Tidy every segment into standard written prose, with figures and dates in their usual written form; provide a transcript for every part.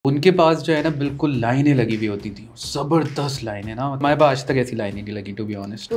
ان کے پاس جو ہے نا بالکل لائنیں لگی ہوئی ہوتی تھیں، زبردست لائنیں نا. ہمارے پاس آج تک ایسی لائنیں نہیں لگی ٹو بی آنیسٹ.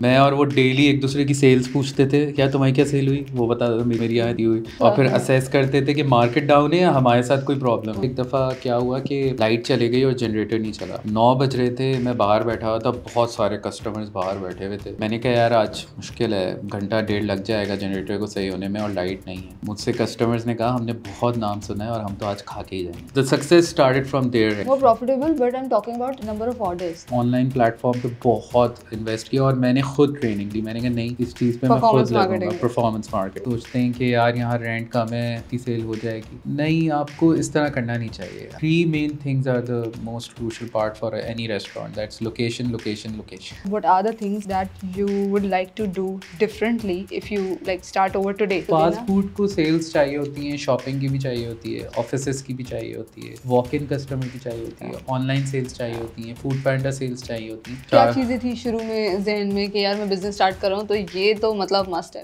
میں اور وہ ڈیلی ایک دوسرے کی سیلز پوچھتے تھے، کیا تمہاری کیا سیل ہوئی، وہ بتا دو میری آتی ہوئی، اور پھر اسیس کرتے تھے کہ مارکیٹ ڈاؤن ہے یا ہمارے ساتھ کوئی پرابلم. ایک دفعہ کیا ہوا کہ لائٹ چلے گئی اور جنریٹر نہیں چلا. 9 بج رہے تھے، میں باہر بیٹھا ہوا تھا، بہت سارے کسٹمرز باہر بیٹھے ہوئے تھے. میں نے کہا یار آج مشکل ہے، گھنٹہ ڈیڑھ لگ جائے گا جنریٹر کو صحیح ہونے میں اور لائٹ نہیں ہے. مجھ سے کسٹمرز نے کہا ہم نے بہت نام سنا ہے اور ہم تو آج کھا کے ہی جائیں گے. The success started from there. More profitable, but I'm talking about number of orders. On line plate form پہ بہت انویسٹ کیا اور میں نے خود ٹریننگ لی. میں نے کہا نہیں اس چیز پہ میں خود لگوں گا. پرفارمنس مارکیٹ سوچتے ہیں کہ یار یہاں رینٹ کم ہے، اتنی سیل ہو جائے گی. نہیں، آپ کو اس طرح کرنا نہیں چاہیے. 3 main things are the most crucial part for any restaurant. That's location, location, location. What are the things that you would like to do differently if you like start over today? Fast food کو sales چاہیے ہوتی ہیں، shopping کی بھی چاہیے ہوتی ہے، offices کی بھی چاہیے ہوتی ہے، واک ان کسٹمر کی چاہیے ہوتی ہے، آن لائن سیلز چاہیے ہوتی ہیں، فوڈ پینڈا سیلز چاہیے ہوتی ہیں. کیا چیزیں تھی شروع میں ذہن میں کہ یار میں بزنس اسٹارٹ کر رہا ہوں تو یہ تو مطلب مسٹ ہے؟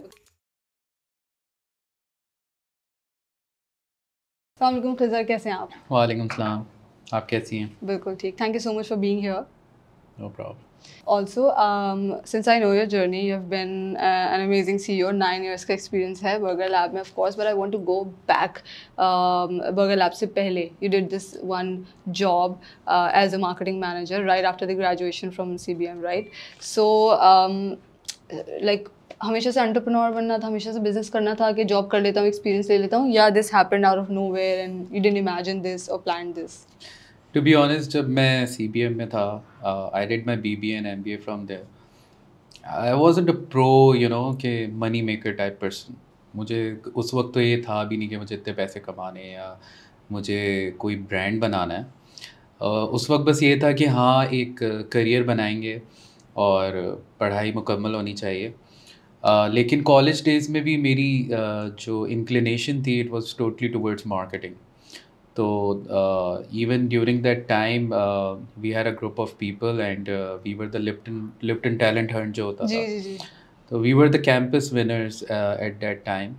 السلام علیکم خضر، کیسے ہیں آپ؟ وعلیکم السلام، آپ کیسی ہیں؟ بالکل ٹھیک. Thank you so much for being here. No problem. Also, since I know your journey, you have been an amazing CEO. 9 years کا experience ہے Burger Lab میں, of course, but I want to go back. Burger Lab سے پہلے you did this one job as a marketing manager right after the graduation from CBM, right? So, like ہمیشہ سے entrepreneur بننا تھا، ہمیشہ سے business کرنا تھا کہ جاب کر لیتا ہوں، ایکسپیرینس لے لیتا ہوں، یا this happened out of nowhere and you didn't imagine this اور plan this? To be honest, جب میں CBM میں تھا، I did my BBA and MBA from there. I wasn't a pro کہ منی میکر ٹائپ پرسن. مجھے اس وقت تو یہ تھا بھی نہیں کہ مجھے اتنے پیسے کمانے ہیں یا مجھے کوئی برانڈ بنانا ہے. اس وقت بس یہ تھا کہ ہاں ایک کریئر بنائیں گے اور پڑھائی مکمل ہونی چاہیے. لیکن کالج ڈیز میں بھی میری جو انکلینیشن تھی it was totally towards marketing. تو even during that time we had a group of people and we were the Lipton talent hunt جو ہوتا تھا. تو we were the campus winners at that time.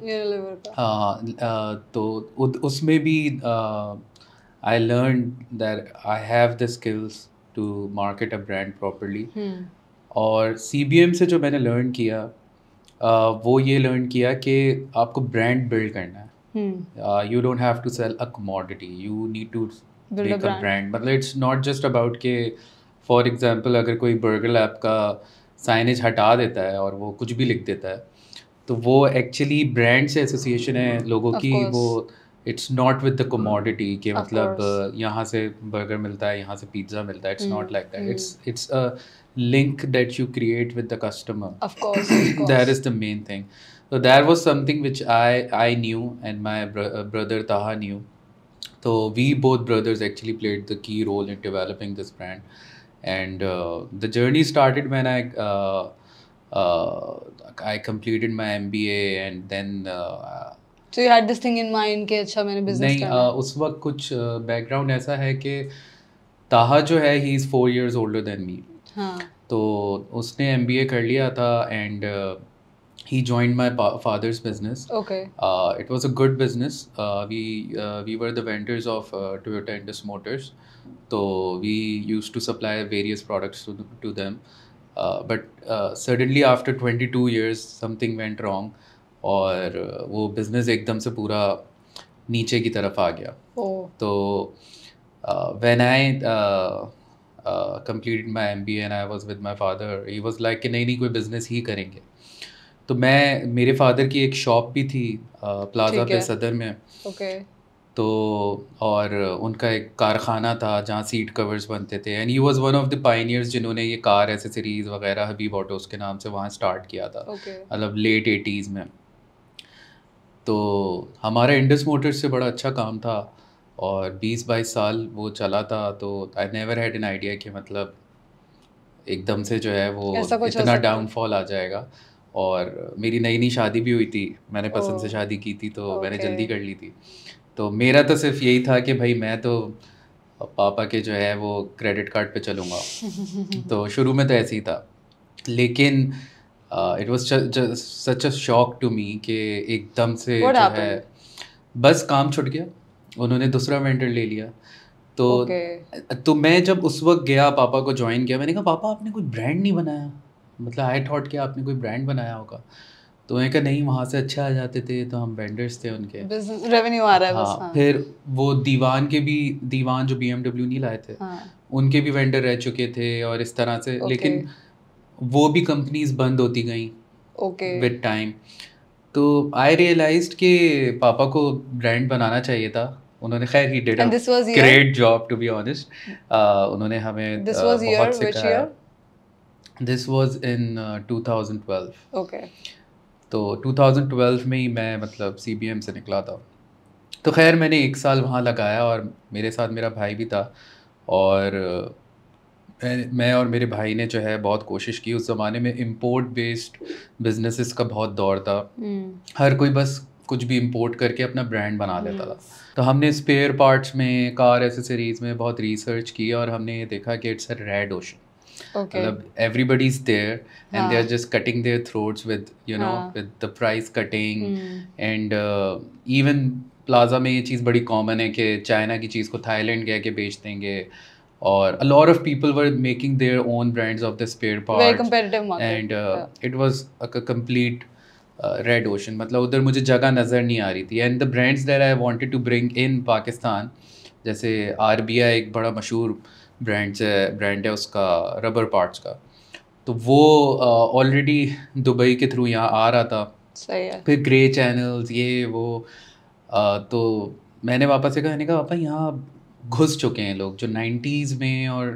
تو اس میں بھی I learn that I have the skills to market a brand properly. اور CBM سے جو میں نے لرن کیا وہ یہ لرن کیا کہ آپ کو برانڈ بلڈ کرنا ہے. You don't have to sell a commodity, you need to make a brand. مطلب اٹس ناٹ جسٹ اباؤٹ کہ فار ایگزامپل اگر کوئی برگر لیب کا سائنیج ہٹا دیتا ہے اور وہ کچھ بھی لکھ دیتا ہے تو وہ ایکچولی برانڈ سے ایسوسیشن ہے لوگوں کی. وہ اٹس ناٹ ود دا کوموڈٹی کہ مطلب یہاں سے برگر ملتا ہے، یہاں سے پیزا ملتا ہے. It's not like that. It's a link that you create with the customer. Of course. That is the main thing. So that was something which I knew and my brother Taha knew. So we both brothers actually played the key role in developing this brand. And the journey started when I completed my MBA and then So you had this thing in mind کہ اچھا میں نے business کرنا ہے. نہیں، اس وقت کچھ back ground ایسا ہے کہ Taha جو ہے he is 4 years older than me. تو اس نے MBA کر لیا تھا and he joined my father's business. It was a good business. We were the vendors of Toyota Indus Motors. تو we use to supply various products to them. But suddenly after 22 years something went wrong اور وہ business ایک دم سے پورا نیچے کی طرف آ گیا. تو when I completed my MBA and I was with my father, he was like کہ نہیں کوئی بزنس ہی کریں گے. تو میرے فادر کی ایک شاپ بھی تھی پلازا پہ صدر میں. تو اور ان کا ایک کارخانہ تھا جہاں سیٹ کورز بنتے تھے and he was one of the pioneers جنہوں نے یہ کار ایسیسریز وغیرہ حبیب آٹوز کے نام سے وہاں اسٹارٹ کیا تھا مطلب لیٹ 80s میں. تو ہمارا انڈس موٹرز سے بڑا اچھا کام تھا اور 20-22 سال وہ چلا تھا. تو I never had an idea کہ مطلب ایک دم سے جو ہے وہ اتنا ڈاؤن فال آ جائے گا. اور میری نئی شادی بھی ہوئی تھی، میں نے پسند سے شادی کی تھی تو میں نے جلدی کر لی تھی. تو میرا تو صرف یہی تھا کہ بھائی میں تو پاپا کے جو ہے وہ کریڈٹ کارڈ پہ چلوں گا. تو شروع میں تو ایسے ہی تھا. لیکن it was such a shock to me کہ ایک دم سے جو ہے بس کام چھٹ گیا انہوں نے دوسرا وینڈر لے لیا. تو میں جب اس وقت گیا پاپا کو جوائن کیا, میں نے کہا پاپا آپ نے کوئی برانڈ نہیں بنایا, مطلب آئی تھاٹ کہ آپ نے کوئی برانڈ بنایا ہوگا. تو میں کہا نہیں, وہاں سے اچھا آ جاتے تھے, تو ہم وینڈرس تھے ان کے, ریونیو آ رہا ہے بس. ہاں, پھر وہ دیوان کے بھی, دیوان جو BMW نہیں لائے تھے, ان کے بھی وینڈر رہ چکے تھے اور اس طرح سے, لیکن وہ بھی کمپنیز بند ہوتی گئیں ود ٹائم. تو آئی ریئلائزڈ کہ پاپا کو برانڈ بنانا چاہیے تھا. انہوں نے خیر ہی did a great job to be honest. انہوں نے ہمیں بہت سکھایا. This was in 2012. تو 2012 میں ہی میں مطلب CBM سے نکلا تھا. تو خیر میں نے 1 سال وہاں لگایا, اور میرے ساتھ میرا بھائی بھی تھا, اور میں اور میرے بھائی نے جو ہے بہت کوشش کی. اس زمانے میں امپورٹ بیسڈ بزنسز کا بہت دور تھا, ہر کوئی بس کچھ بھی امپورٹ کر کے اپنا برانڈ بنا لیتا تھا. تو ہم نے اسپیئر پارٹس میں, کار ایسیسریز میں بہت ریسرچ کی, اور ہم نے یہ دیکھا کہ اٹس اے ریڈ اوشن. مطلب everybody is there and they are just cutting their throats with you know with the price cutting. And even plaza میں یہ چیز بڑی کامن ہے کہ چائنا کی چیز کو تھائی لینڈ کہہ کے بیچ دیں گے, اور a lot of people were making their own brands of the spare parts. Very competitive market. And it was a complete red ocean. مطلب ادھر مجھے جگہ نظر نہیں آ رہی تھی. And the brands that I wanted to bring in Pakistan, جیسے RBI ایک بڑا مشہور برانڈ ہے اس کا ربر پارٹس کا, تو وہ آلریڈی دبئی کے تھرو یہاں آ رہا تھا. پھر گرے چینلز یہ وہ, تو میں نے واپس سے کہا, میں نے کہا پاپا یہاں گھس چکے ہیں لوگ جو 90s میں, اور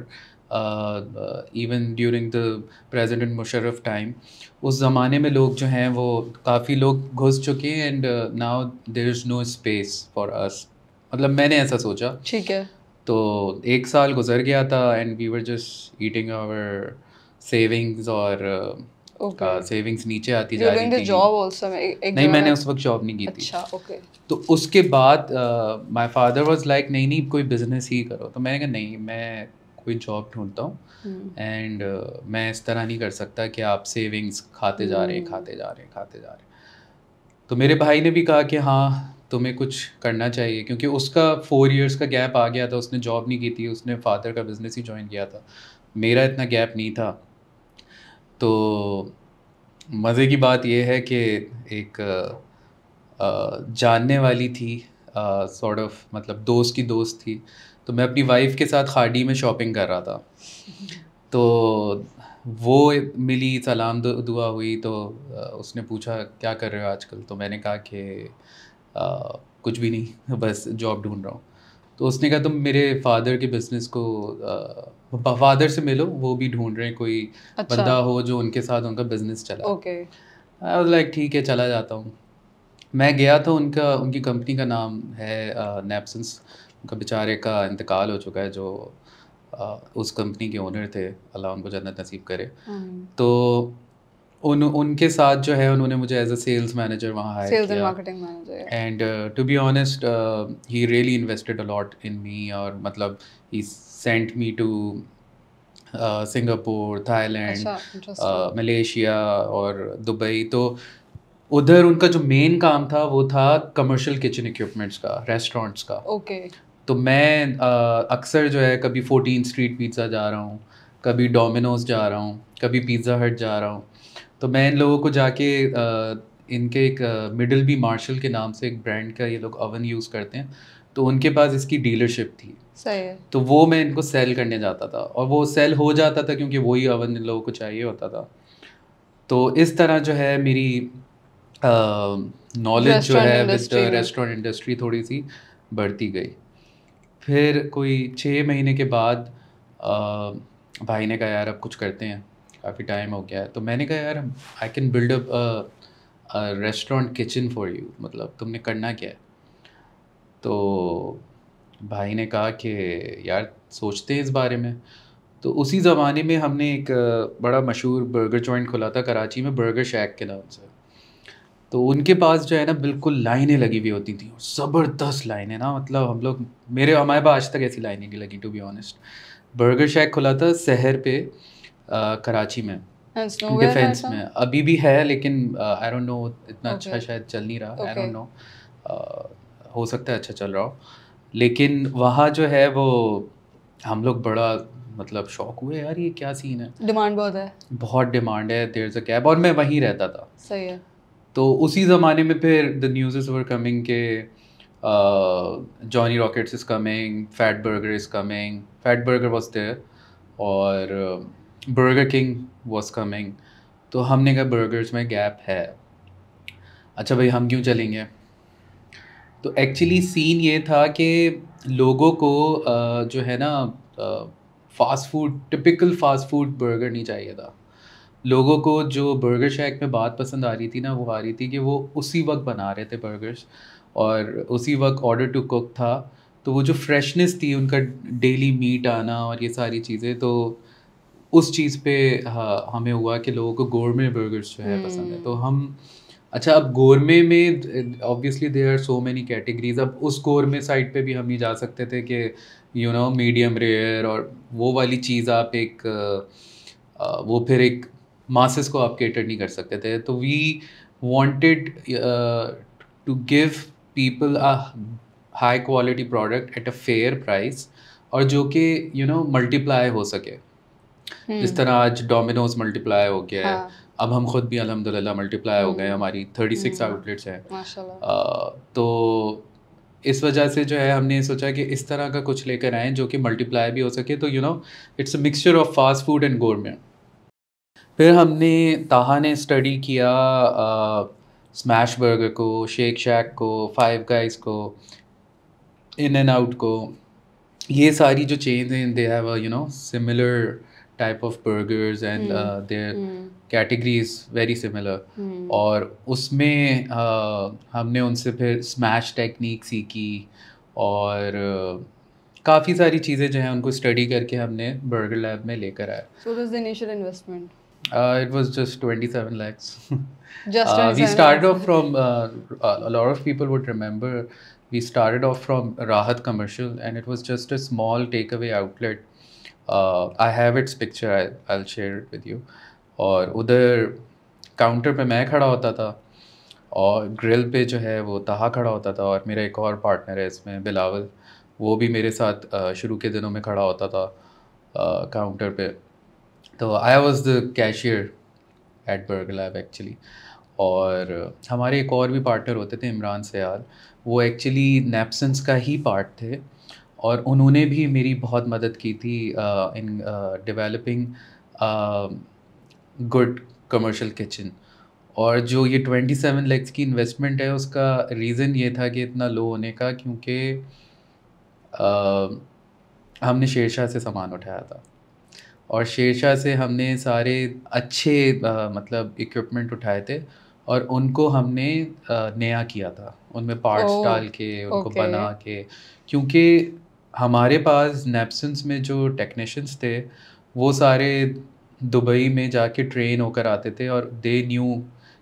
even during the president Musharraf time, اس زمانے میں لوگ جو ہیں وہ کافی لوگ گھس چکے ہیں. And now there is no space for us. مطلب میں نے ایسا سوچا. ٹھیک ہے. تو 1 سال گزر گیا تھا, and we were just eating our savings, اور سیونگس نیچے آتی جا رہی تھی. نہیں, میں نے اس وقت جاب نہیں کی تھی. تو اس کے بعد مائی فادر واز لائک نہیں نہیں کوئی بزنس ہی کرو. تو میں نے کہا نہیں, میں کوئی جاب ڈھونڈتا ہوں, اینڈ میں اس طرح نہیں کر سکتا کہ آپ سیونگس کھاتے جا رہے ہیں. تو میرے بھائی نے بھی کہا کہ ہاں تمہیں کچھ کرنا چاہیے, کیونکہ اس کا 4 ایئرس کا گیپ آ گیا تھا. اس نے جاب نہیں کی تھی, اس نے فادر کا بزنس ہی جوائن کیا تھا. میرا اتنا گیپ نہیں تھا. تو مزے کی بات یہ ہے کہ ایک جاننے والی تھی, سارٹ آف مطلب دوست کی دوست تھی. تو میں اپنی وائف کے ساتھ کھاڑی میں شاپنگ کر رہا تھا, تو وہ ملی, سلام دعا ہوئی. تو اس نے پوچھا کیا کر رہے ہو آج کل. تو میں نے کہا کہ کچھ بھی نہیں, بس جاب ڈھونڈ رہا ہوں. تو اس نے کہا تم میرے فادر کے بزنس کو, فادر سے ملو, وہ بھی ڈھونڈ رہے ہیں کوئی بندہ ہو جو ان کے ساتھ ان کا بزنس چلا. I was like ٹھیک ہے چلا جاتا ہوں. میں گیا تھا, ان کی کمپنی کا نام ہے نیپسنس. ان کا بیچارے کا انتقال ہو چکا ہے, جو اس کمپنی کے اونر تھے, اللہ ان کو جنت نصیب کرے. تو ان کے ساتھ جو ہے انہوں نے مجھے ایز اے سیلس مینیجر وہاں ہائر کیا. And to be honest he really invested a lot in me, اور مطلب he sent me to Singapore, Thailand, Malaysia اور دبئی. تو ادھر ان کا جو مین کام تھا وہ تھا کمرشل کچن اکوپمنٹس کا, ریسٹورینٹس کا. تو میں اکثر جو ہے کبھی 14 اسٹریٹ پیزا جا رہا ہوں, کبھی ڈومینوز جا رہا ہوں, کبھی پیزا ہٹ جا رہا ہوں. تو میں ان لوگوں کو جا کے, ان کے ایک مڈل بی مارشل کے نام سے ایک برانڈ کا یہ لوگ اوون یوز کرتے ہیں, تو ان کے پاس اس کی ڈیلرشپ تھی. تو وہ میں ان کو سیل کرنے جاتا تھا, اور وہ سیل ہو جاتا تھا کیونکہ وہی اوون ان لوگوں کو چاہیے ہوتا تھا. تو اس طرح جو ہے میری نالج جو ہے ود ریسٹورینٹ انڈسٹری تھوڑی سی بڑھتی گئی. پھر کوئی 6 مہینے کے بعد بھائی نے کہا یار اب کچھ کرتے ہیں, کافی ٹائم ہو گیا ہے. تو میں نے کہا یار I can build up restaurant kitchen for you, مطلب تم نے کرنا کیا ہے. تو بھائی نے کہا کہ یار سوچتے ہیں اس بارے میں. تو اسی زمانے میں ہم نے ایک بڑا مشہور برگر جوائنٹ کھولا تھا کراچی میں, برگر شیک کے نام سے. تو ان کے پاس جو ہے نا بالکل لائنیں لگی ہوئی ہوتی تھیں, زبردست لائنیں نا, مطلب ہمارے پاس آج تک ایسی لائنیں نہیں لگی to be honest. Burger shake کھلا تھا شہر پہ کراچی میں, ڈیفینس میں. ابھی بھی ہے لیکن آئی ڈونٹ نو اتنا اچھا شاید چل نہیں رہا, آئی ڈونٹ نو, ہو سکتا ہے اچھا چل رہا ہو. لیکن وہاں جو ہے وہ ہم لوگ بڑا مطلب شوق ہوئے یار یہ کیا سین ہے, ڈیمانڈ بہت ہے, بہت ڈیمانڈ ہے, دیر از اے کیب, اور میں وہیں رہتا تھا. صحیح ہے. تو اسی زمانے میں پھر دا نیوزز ور کمنگ کہ Johnny Rockets is coming, Fat Burger is coming, Fat Burger was there, اور برگر کنگ واز کمنگ. تو ہم نے کہا برگرز میں گیپ ہے, اچھا بھائی ہم کیوں چلیں گے. تو ایکچولی سین یہ تھا کہ لوگوں کو جو ہے نا fast food, typical fast food burger نہیں چاہیے تھا. لوگوں کو جو برگر شیک میں بات پسند آ رہی تھی نا, وہ آ رہی تھی کہ وہ اسی وقت بنا رہے تھے برگرز, اور اسی وقت آرڈر ٹو کوک تھا. تو وہ جو فریشنس تھی ان کا, ڈیلی میٹ آنا اور یہ ساری چیزیں, تو اس چیز پہ ہمیں ہوا کہ لوگوں کو گورمے برگرز جو ہے پسند ہے. تو ہم اچھا اب گورمے میں obviously there are so many categories, اب اس گورمے سائڈ پہ بھی ہم نہیں جا سکتے تھے کہ یو نو میڈیم ریئر اور وہ والی چیز آپ ایک وہ پھر ایک ماسز کو آپ کیٹر نہیں کر سکتے تھے. تو we wanted to give people a high quality product at a fair price, اور جو کہ یو نو ملٹیپلائی ہو سکے. جس طرح آج ڈومینوز ملٹیپلائی ہو گیا ہے, اب ہم خود بھی الحمد للہ ملٹیپلائی ہو گئے, ہماری 36 آؤٹلیٹس ہیں. تو اس وجہ سے جو ہے ہم نے سوچا کہ اس طرح کا کچھ لے کر آئیں جو کہ ملٹیپلائی بھی ہو سکے. تو you know it's a mixture of fast food and gourmet. پھر ہم نے طاہا نے اسٹڈی کیا اسمیش برگر کو, شیک شیک کو, فائیو گائز کو, ان اینڈ آؤٹ کو. یہ ساری جو چینز ہیں they have you know similar type of burgers and their categories very similar. اور اس میں ہم نے ان سے پھر اسمیش ٹیکنیک سیکھی, اور کافی ساری چیزیں جو ہیں ان کو اسٹڈی کر کے ہم نے برگر لیب میں لے کر آئے. So what was the initial investment? It was just 27 lakhs. Just 27 we started off from a lot of people would remember we started off from Rahat Commercial, and it was just a small takeaway outlet. I have its picture, I'll share it with you. اور ادھر counter پہ میں کھڑا ہوتا تھا, اور girl پہ جو ہے وہ طاہا کھڑا ہوتا تھا, اور میرا ایک اور پارٹنر ہے اس میں بلاول, وہ بھی میرے ساتھ شروع کے دنوں میں کھڑا ہوتا تھا کاؤنٹر پہ. تو I was the cashier at Burger Lab actually. اور ہمارے ایک اور بھی پارٹنر ہوتے تھے, عمران سیال, وہ ایکچولی نیپسنس کا ہی پارٹ تھے, اور انہوں نے بھی میری بہت مدد کی تھی in developing good commercial kitchen. اور جو یہ 27 lakhs کی انویسٹمنٹ ہے اس کا ریزن یہ تھا کہ اتنا لو ہونے کا, کیونکہ ہم نے شیر شاہ سے سامان اٹھایا تھا, اور شیر شاہ سے ہم نے سارے اچھے مطلب اکوپمنٹ اٹھائے تھے, اور ان کو ہم نے نیا کیا تھا, ان میں پارٹس ڈال کے ان کو بنا کے. کیونکہ ہمارے پاس نیپسنس میں جو ٹیکنیشینس تھے وہ سارے دبئی میں جا کے ٹرین ہو کر آتے تھے, اور دے نیو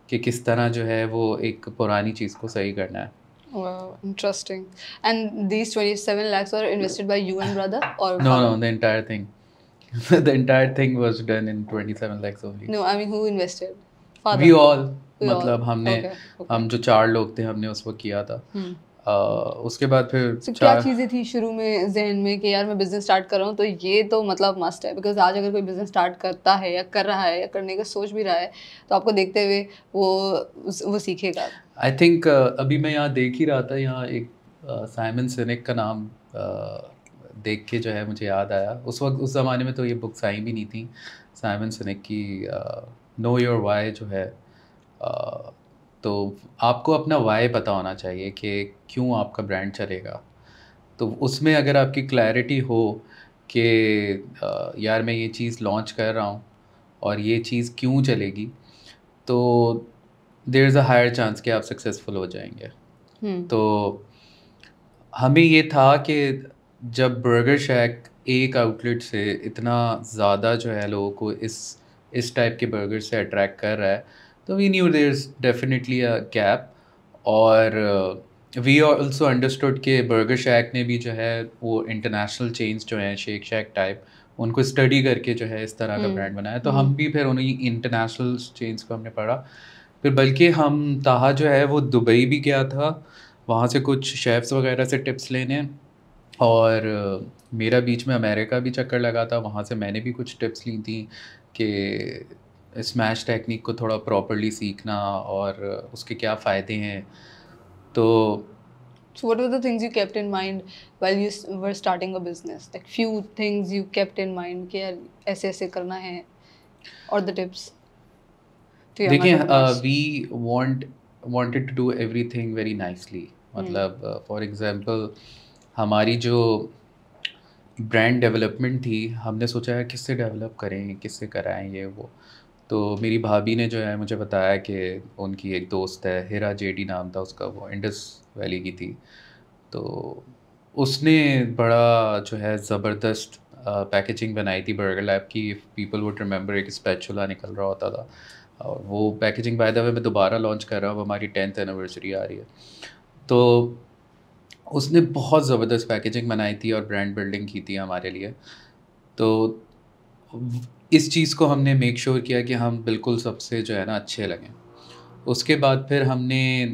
کہ کس طرح جو ہے وہ ایک پرانی چیز کو صحیح کرنا ہے. Wow, interesting. And these 27 lakhs were invested by you and brother, or no, the entire thing. The entire thing was done in 27 lakhs only. No, I mean who invested? Father. We all. مطلب ہم نے ہم جو 4 لوگ تھے ہم نے اس وقت کیا تھا. اس کے بعد پھر کیا چیزیں تھی شروع میں ذہن میں کہ یار میں بزنس اسٹارٹ کر رہا ہوں تو یہ تو مطلب مسٹ ہے, بیکاز آج اگر کوئی بزنس اسٹارٹ کرتا ہے یا کر رہا ہے یا کرنے کا سوچ بھی رہا ہے تو آپ کو دیکھتے ہوئے وہ سیکھے گا. آئی تھنک ابھی میں یہاں دیکھ ہی رہا تھا, یہاں ایک سائمن سینک کا نام دیکھ کے جو ہے مجھے یاد آیا. اس وقت اس زمانے میں تو یہ بکس آئی بھی نہیں تھیں سائمن سینک کی, نو یور وائی جو ہے. تو آپ کو اپنا وائی پتہ ہونا چاہیے کہ کیوں آپ کا برانڈ چلے گا. تو اس میں اگر آپ کی کلیئرٹی ہو کہ یار میں یہ چیز لانچ کر رہا ہوں اور یہ چیز کیوں چلے گی, تو دیر از اے ہائر چانس کہ آپ سکسیزفل ہو جائیں گے. تو ہمیں یہ تھا کہ جب برگر شیک ایک آؤٹلیٹ سے اتنا زیادہ جو ہے لوگوں کو اس ٹائپ کے برگر سے اٹریکٹ کر رہا ہے, تو we knew there is definitely a gap. اور وی آلسو انڈرسٹوڈ کہ برگر شیک نے بھی جو ہے وہ انٹرنیشنل چینز جو ہیں شیک شیک ٹائپ ان کو اسٹڈی کر کے جو ہے اس طرح کا برانڈ بنایا. تو ہم بھی پھر انہیں انٹرنیشنل چینز کو ہم نے پڑھا. پھر بلکہ ہم طاہا جو ہے وہ دبئی بھی گیا تھا, وہاں سے کچھ شیفس وغیرہ سے ٹپس لینے, اور میرا بیچ میں امریکہ بھی چکر لگا تھا, وہاں سے میں نے بھی کچھ ٹپس لی تھیں کہ اسمیش ٹیکنیک کو تھوڑا پراپرلی سیکھنا اور اس کے کیا فائدے ہیں. تو So what were the things you kept in mind while you were starting a business? Like few things you kept in mind کہ یار ایسے ایسے کرنا ہے, or the tips to young دیکھیں, entrepreneurs. we wanted to do everything very nicely. مطلب for example ہماری جو برانڈ ڈیولپمنٹ تھی, ہم نے سوچا ہے کس سے ڈیولپ کریں, کس سے کرائیں یہ وہ. تو میری بھابھی نے جو ہے مجھے بتایا کہ ان کی ایک دوست ہے, ہیرا جے ڈی نام تھا اس کا, وہ انڈس ویلی کی تھی. تو اس نے بڑا جو ہے زبردست پیکیجنگ بنائی تھی برگر لیب کی. پیپل وڈ ریمبر, ایک اسپیچولا نکل رہا ہوتا تھا, اور وہ پیکیجنگ بائی دا وے میں دوبارہ لانچ کر رہا ہوں, ہماری 10th اینیورسری آ رہی ہے. تو اس نے بہت زبردست پیکیجنگ بنائی تھی اور برانڈ بلڈنگ کی تھی ہمارے لیے. تو اس چیز کو ہم نے میک شیور کیا کہ ہم بالکل سب سے جو ہے نا اچھے لگیں. اس کے بعد پھر ہم نے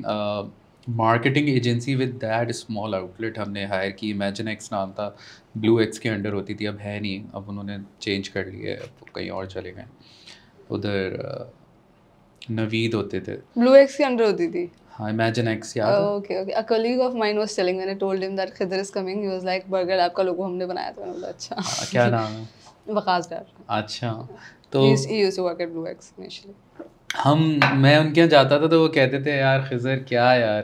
marketing agency with that small outlet ہم نے ہائر کی. امیجن ایکس نام تھا, بلو ایکس کے انڈر ہوتی تھی, اب ہے نہیں, اب انہوں نے چینج کر لیے, اب کہیں اور چلے گئے. ادھر نوید ہوتے تھے. بلو ایکس کے انڈر ہوتی تھی. ہاں, امیجن ایکس یاد ہے. Okay, okay. A colleague of mine was telling, when I told him that Khidr is coming, he was like, burger lab کا لوگو ہم نے بنایا تھا. میں نے بولا اچھا. کیا نام ہے؟ وقاص ڈار. اچھا. تو he used to work at Blue X initially. میں ان کے یہاں جاتا تھا تو وہ کہتے تھے, یار خضر کیا یار,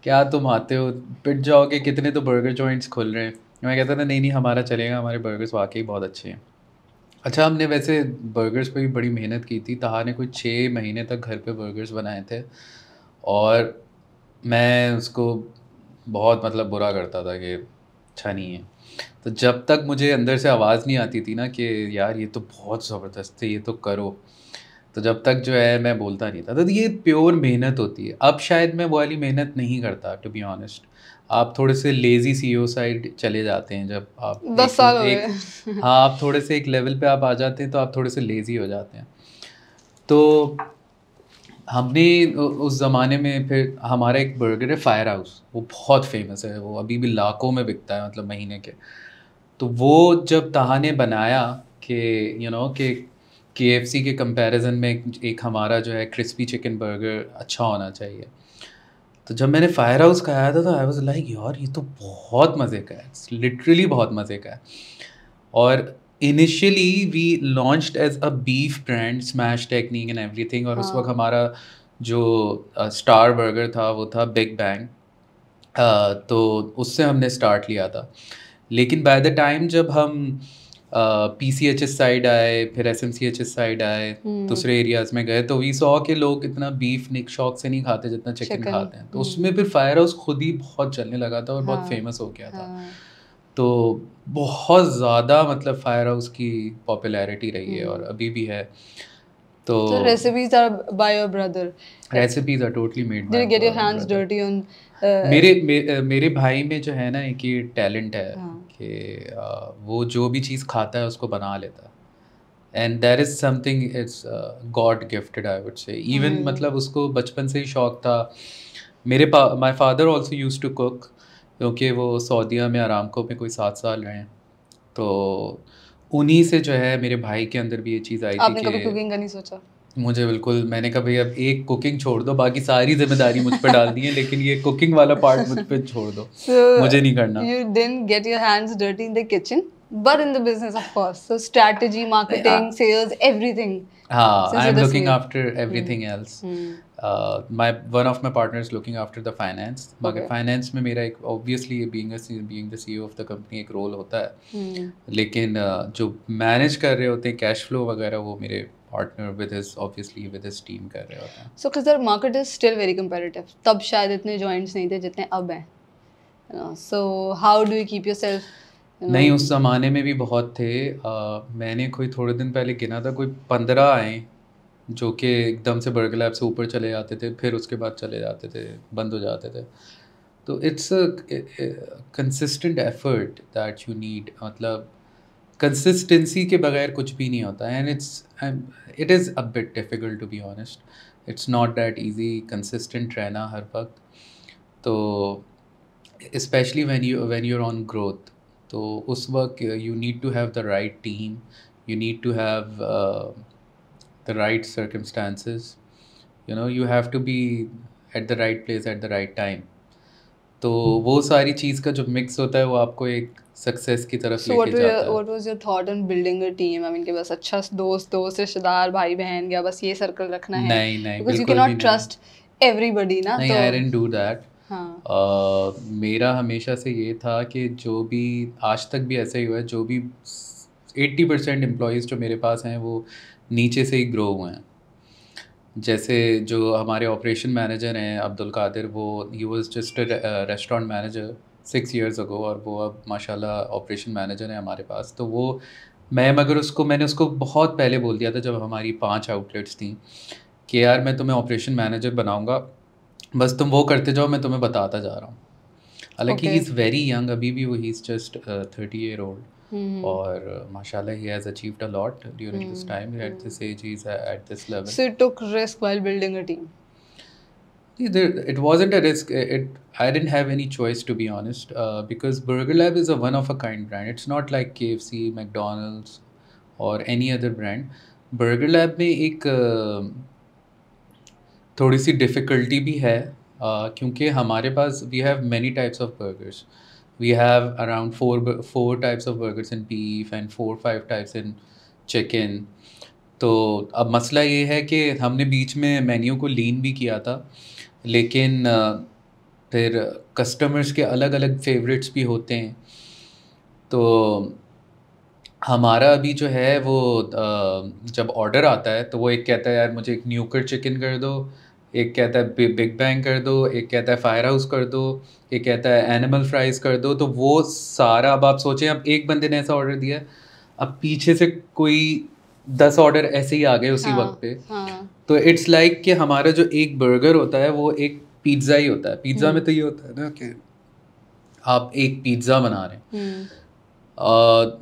کیا تم آتے ہو, پٹ جاؤ گے, کتنے تو برگر جوائنٹس کھل رہے ہیں. میں کہتا تھا نہیں نہیں ہمارا چلے گا, ہمارے برگرس واقعی بہت اچھے ہیں. اچھا, ہم نے ویسے برگرس پہ بھی بڑی محنت کی تھی. تہا نے کوئی 6 مہینے تک گھر پہ برگرس بنائے تھے, اور میں اس کو بہت مطلب برا کرتا تھا کہ اچھا نہیں ہے. تو جب تک مجھے اندر سے آواز نہیں آتی تھی نا کہ یار یہ تو بہت زبردست ہے, یہ تو کرو, تو جب تک جو ہے میں بولتا نہیں تھا. تو یہ پیور محنت ہوتی ہے. اب شاید میں وہ والی محنت نہیں کرتا, ٹو بی آنیسٹ. آپ تھوڑے سے لیزی سی او سائڈ چلے جاتے ہیں جب آپ 10 سال ہو گئے. ہاں, آپ تھوڑے سے ایک لیول پہ آپ آ جاتے ہیں تو آپ تھوڑے سے لیزی ہو جاتے ہیں. تو ہم نے اس زمانے میں پھر ہمارا ایک برگر ہے فائر ہاؤس, وہ بہت فیمس ہے, وہ ابھی بھی لاکھوں میں بکتا ہے مطلب مہینے کے. تو وہ جب تہا نے بنایا کہ کہ کے ایف سی کے کمپیریزن میں ایک ہمارا جو ہے کرسپی چکن برگر اچھا ہونا چاہیے. تو جب میں نے فائر ہاؤس کھایا تھا تو آئی واز لائک یار یہ تو بہت مزے کا ہے, لٹرلی بہت مزے کا ہے. اور initially we launched as a beef brand, smash technique and ایوری تھنگ. اور اس وقت ہمارا جو اسٹار برگر تھا وہ تھا بگ بینگ, تو اس سے ہم نے اسٹارٹ لیا تھا. لیکن بائی دا ٹائم جب ہم P C H S side آئے, پھر S M C H S side آئے, دوسرے ایریاز میں گئے, تو وی سو کہ لوگ اتنا بیف شوق سے نہیں کھاتے جتنا چکن کھاتے ہیں. تو اس میں پھر فائر ہاؤس خود ہی بہت چلنے لگا تھا اور بہت فیمس ہو گیا تھا. تو بہت زیادہ مطلب فائر ہاؤس کی پاپولیرٹی رہی ہے اور ابھی بھی ہے. تو recipes are by your brother. Recipes are totally made by Did you get your my hands brother. dirty on میرے بھائی میں جو ہے نا ایک یہ ٹیلنٹ ہے کہ وہ جو بھی چیز کھاتا ہے اس کو بنا لیتا ہے. And there is something it's God gifted I would say. Even مطلب اس کو بچپن سے ہی شوق تھا. My father also use to cook, کیونکہ وہ سعودیہ میں ارامکو میں کوئی 7 سال رہے ہیں. تو انہی سے جو ہے میرے بھائی کے اندر بھی یہ چیز آئی تھی. آپ نے کبھی کوکنگ کا نہیں سوچا؟ مجھے بالکل, میں نے کہا بھائی اب ایک کوکنگ چھوڑ دو, باقی ساری ذمہ داری مجھ پہ ڈال دی ہے, لیکن یہ کوکنگ والا پارٹ مجھ پہ چھوڑ دو, مجھے نہیں کرنا. You didn't get your hands dirty in the kitchen, but in the business of course. So strategy, marketing, sales, everything. ہاں, I am looking after everything else. One of my partners looking after the finance. مگر finance میں میرا ایک obviously being the CEO of the company ایک role ہوتا ہے, لیکن جو مینیج کر رہے ہوتے ہیں کیش فلو وغیرہ وہ میرے پارٹنر with his team کر رہے ہوتے ہیں. So Khizr, market is still very competitive. تب شاید اتنے joints نہیں تھے جتنے اب ہیں. So how do you keep yourself? نہیں, اس زمانے میں بھی بہت تھے. میں نے کوئی تھوڑے دن پہلے گنا تھا, کوئی 15 آئے جو کہ ایک دم سے برگر لیب سے اوپر چلے جاتے تھے, پھر اس کے بعد چلے جاتے تھے, بند ہو جاتے تھے. تو it's a consistent effort that you need. مطلب کنسسٹنسی کے بغیر کچھ بھی نہیں ہوتا. And it is a bit difficult to be honest. It's not that easy consistent رہنا ہر وقت. تو especially when you are on growth. تو اس وقت you need to have the right team, you need to have the right circumstances, you have to be at the right place at the right time. تو وہ ساری چیز کا جو mix ہوتا ہے وہ آپ کو ایک سکسیس کی طرف لے کے جاتا ہے. What was your thought on building a team? I mean کہ بس اچھا دوست رشتہ دار بھائی بہن یا بس یہ سرکل رکھنا ہے؟ نہیں because you cannot trust everybody نا. نہیں, I didn't do that. میرا ہمیشہ سے یہ تھا کہ جو بھی آج تک بھی ایسا ہی ہوا ہے, جو بھی 80% امپلائیز جو میرے پاس ہیں وہ نیچے سے ہی گرو ہوئے ہیں. جیسے جو ہمارے آپریشن مینیجر ہیں عبد القادر, وہ he was just restaurant manager 6 years ago, اور وہ اب ماشاء اللہ آپریشن مینیجر ہیں ہمارے پاس. تو وہ میں نے اس کو بہت پہلے بول دیا تھا جب ہماری 5 آؤٹلیٹس تھیں کہ یار میں تمہیں آپریشن مینیجر بناؤں گا, بس تم وہ کرتے جاؤ, میں تمہیں بتاتا جا رہا ہوں. حالانکہ ہی از ویری ینگ, ابھی بھی وہ ہی از جسٹ 30 year old. اور ماشاء اللہ he has achieved a lot during this time. At this age he is at this level. So you took risk while building a team? It wasn't a risk. I didn't have any choice, to be honest, because Burger Lab is a one of a kind brand. It's not like KFC, McDonald's or any other brand. Burger Lab میں ایک تھوڑی سی difficulty بھی ہے کیونکہ ہمارے پاس we have many types of burgers. We have around four types of burgers in beef and 4-5 types in chicken. تو اب مسئلہ یہ ہے کہ ہم نے بیچ میں مینیو کو لین بھی کیا تھا, لیکن پھر کسٹمرز کے الگ الگ فیوریٹس بھی ہوتے ہیں. تو ہمارا ابھی جو ہے وہ جب آرڈر آتا ہے تو وہ ایک کہتا ہے یار مجھے ایک نیوکر چکن کر دو, ایک کہتا ہے بگ بینگ کر دو, ایک کہتا ہے فائر ہاؤس کر دو, ایک کہتا ہے اینیمل فرائز کر دو. تو وہ سارا اب آپ سوچیں, اب ایک بندے نے ایسا آرڈر دیا ہے, اب پیچھے سے کوئی 10 آرڈر ایسے ہی آ گئے اسی وقت پہ. تو اٹس لائک کہ ہمارا جو ایک برگر ہوتا ہے وہ ایک پیزا ہی ہوتا ہے. پیزا میں تو یہ ہوتا ہے نا کہ آپ ایک پیزا بنا رہے ہیں,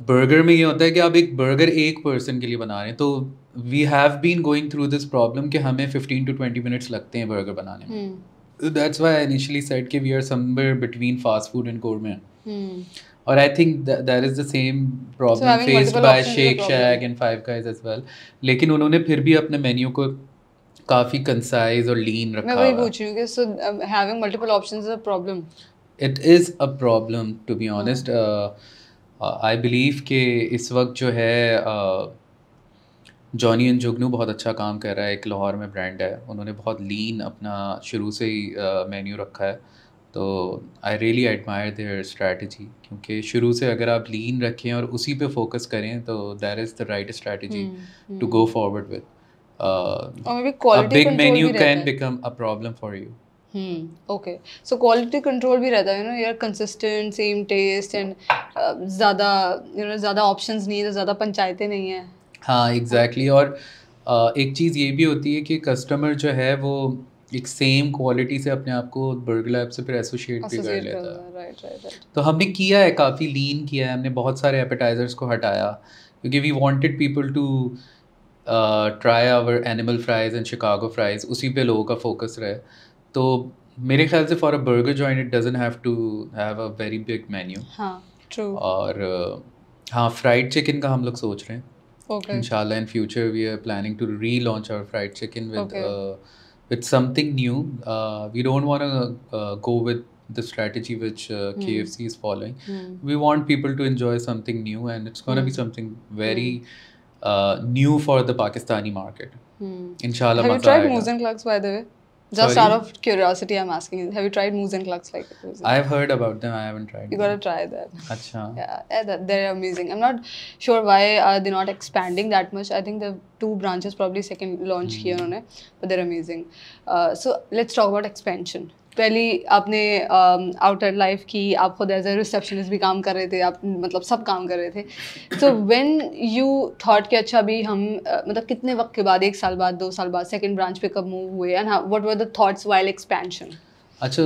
برگر میں یہ ہوتا ہے کہ آپ ایک برگر ایک پرسن کے لیے بنا رہے ہیں. تو we have been going through this problem کہ ہمیں 15 to 20 minutes لگتے ہیں برگر بنانے میں. That's why I initially said کہ we are somewhere between fast food and gourmet. اور I think that is the same problem faced by Shake Shack and Five Guys as well. لیکن انہوں نے پھر بھی اپنے مینیو کو کافی کنسائز اور لین رکھا. میں وہی پوچھ رہی ہوں کہ so having multiple options is a problem. It is a problem to be honest. I believe کہ اس وقت جو ہے جونی اینڈ جگنو بہت اچھا کام کر رہا ہے. ایک لاہور میں برانڈ ہے, انہوں نے بہت لین اپنا شروع سے ہی مینیو رکھا ہے. تو I really admire their strategy, کیونکہ شروع سے اگر آپ لین رکھیں اور اسی پہ فوکس کریں تو that is the right strategy to go forward with. A big menu can become a problem for you. Okay, so quality control بھی رہتا ہے نا, یار کنسسٹنٹ سیم ٹیسٹ اینڈ زیادہ آپشنز نہیں ہے, زیادہ پنچایتیں نہیں ہیں. ہاں ایگزیکٹلی. اور ایک چیز یہ بھی ہوتی ہے کہ کسٹمر جو ہے وہ ایک سیم کوالٹی سے اپنے آپ کو برگر لیب سے پھر ایسوشیٹ بھی کر لیتا ہے. تو ہم نے کیا ہے, کافی لین کیا ہے ہم نے, بہت سارے ایپیٹائزرس کو ہٹایا کیونکہ we wanted people to try our animal fries and Chicago fries, اسی پہ لوگوں کا فوکس رہے. تو میرے خیال سے for a burger joint it doesn't have to have a very big menu. ہاں ٹرو. اور ہاں فرائڈ چکن کا ہم لوگ سوچ رہے ہیں انشاءاللہ in future we are planning to relaunch our fried chicken with something new. We don't want to go with the strategy which KFC is following. We want people to enjoy something new, and it's going to be something very new for the Pakistani market. Inshallah. Have you tried Moose and Clucks, by the way? Just out of curiosity, I'm asking. Have you tried Moose and Clucks? Like I've heard about them. I haven't tried. You gotta try that. Acha. Yeah, they're amazing. I'm not sure why they're not expanding that much. I think the 2 branches probably second launch kiya unhone, but they're amazing. So let's talk about expansion. پہلی آپ نے outer life کی, آپ خود as a receptionist بھی کام کر رہے تھے, آپ مطلب سب کام کر رہے تھے. سو وین یو تھاٹ کہ اچھا ابھی ہم مطلب کتنے وقت کے بعد, 1 سال بعد 2 سال بعد سیکنڈ برانچ پہ کب موو ہوئے, and what were the thoughts while expansion? اچھا